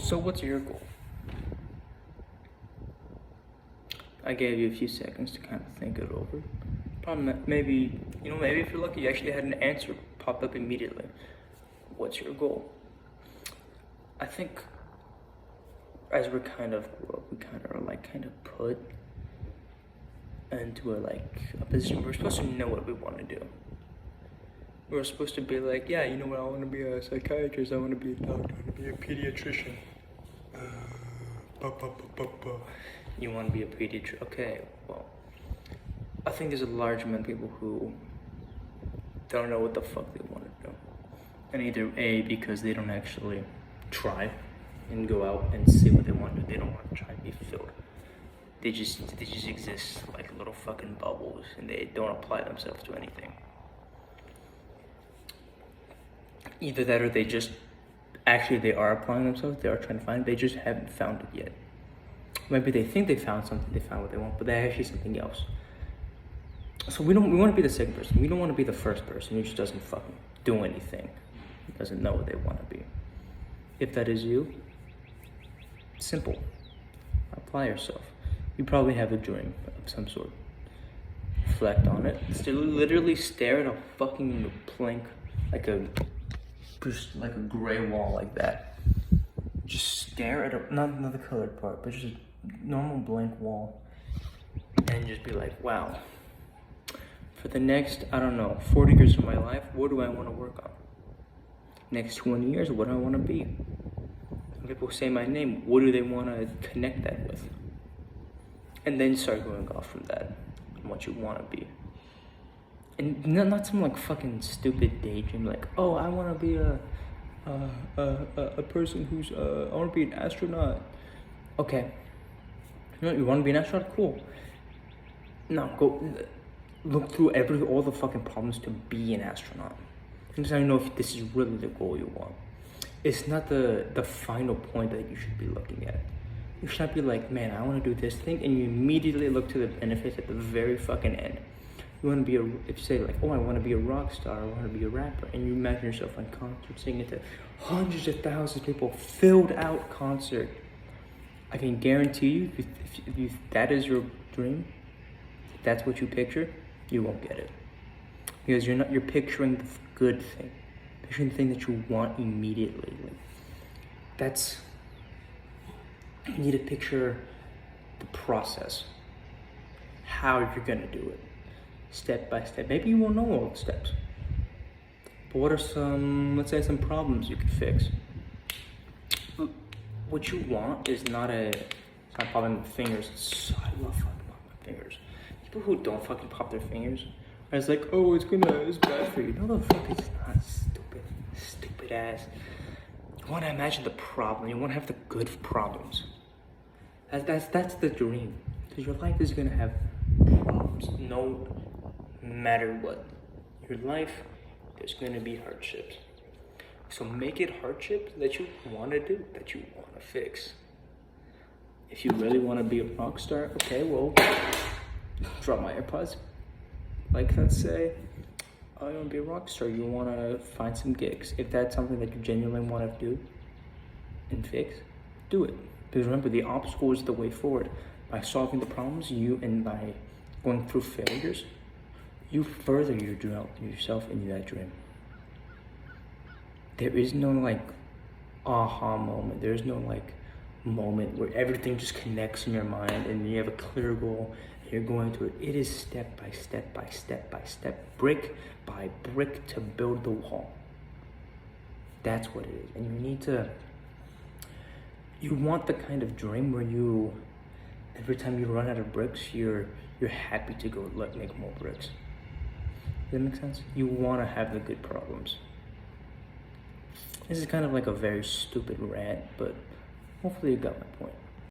So what's your goal? I gave you a few seconds to kind of think it over. Probably maybe if you're lucky, you actually had an answer pop up immediately. What's your goal? I think as we kind of put into a position we're supposed to know what we want to do. We're supposed to be like, yeah, you know what, I want to be a psychiatrist, I want to be a doctor, I want to be a pediatrician. You want to be a pediatrician? Okay, well, I think there's a large amount of people who don't know what the fuck they want to do. And either A, because they don't actually try and go out and see what they want to do, they don't want to try and be filled. They just exist like little fucking bubbles and they don't apply themselves to anything. Either that or they are applying themselves, they are trying to find it, they just haven't found it yet. Maybe they think they found something, they found what they want, but they're actually something else. So we want to be the second person. We don't want to be the first person who just doesn't fucking do anything. Doesn't know what they want to be. If that is you, simple. Apply yourself. You probably have a dream of some sort. Reflect on it. Still literally stare at a fucking plank, like a gray wall like that. Just stare at not the colored part, but just a normal blank wall. And just be like, wow. For the next, 40 years of my life, what do I want to work on? Next 20 years, what do I want to be? When people say my name, what do they want to connect that with? And then start going off from that, and what you want to be. And not some like fucking stupid daydream, like, oh, I want to be a person who's, I want to be an astronaut. Okay. You want to be an astronaut? Cool. No, go look through all the fucking problems to be an astronaut. I'm just trying to know if this is really the goal you want. It's not the final point that you should be looking at. You should not be like, man, I want to do this thing, and you immediately look to the benefits at the very fucking end. You want to be if you say like, oh, I want to be a rock star, I want to be a rapper, and you imagine yourself on concert singing to hundreds of thousands of people, filled out concert. I can guarantee you, if that is your dream, if that's what you picture, you won't get it. Because you're picturing the good thing. Picturing the thing that you want immediately. You need to picture the process. How you're gonna do it. Step by step. Maybe you won't know all the steps. But what are some problems you can fix? What you want is not popping my fingers. I love fucking popping my fingers. People who don't fucking pop their fingers, it's like, oh, it's bad for you. No, the fuck it's not. Stupid ass. You want to imagine the problem. You want to have the good problems. That's the dream. Because your life is gonna have problems, no matter what. Your life, there's gonna be hardships. So make it hardships that you want to do, that you want to fix. If you really want to be a rock star, okay, well, drop my AirPods. Like, let's say, oh, you want to be a rock star, you want to find some gigs. If that's something that you genuinely want to do and fix, do it. Because remember, the obstacle is the way forward. By solving the problems, and by going through failures, you further yourself into that dream. There is no like aha moment. There's no like moment where everything just connects in your mind and you have a clear goal and you're going to it. It is step by step by step by step, brick by brick to build the wall. That's what it is. And you want the kind of dream where every time you run out of bricks, you're happy to go make more bricks. Does that make sense? You want to have the good problems. This is kind of like a very stupid rant, but hopefully you got my point.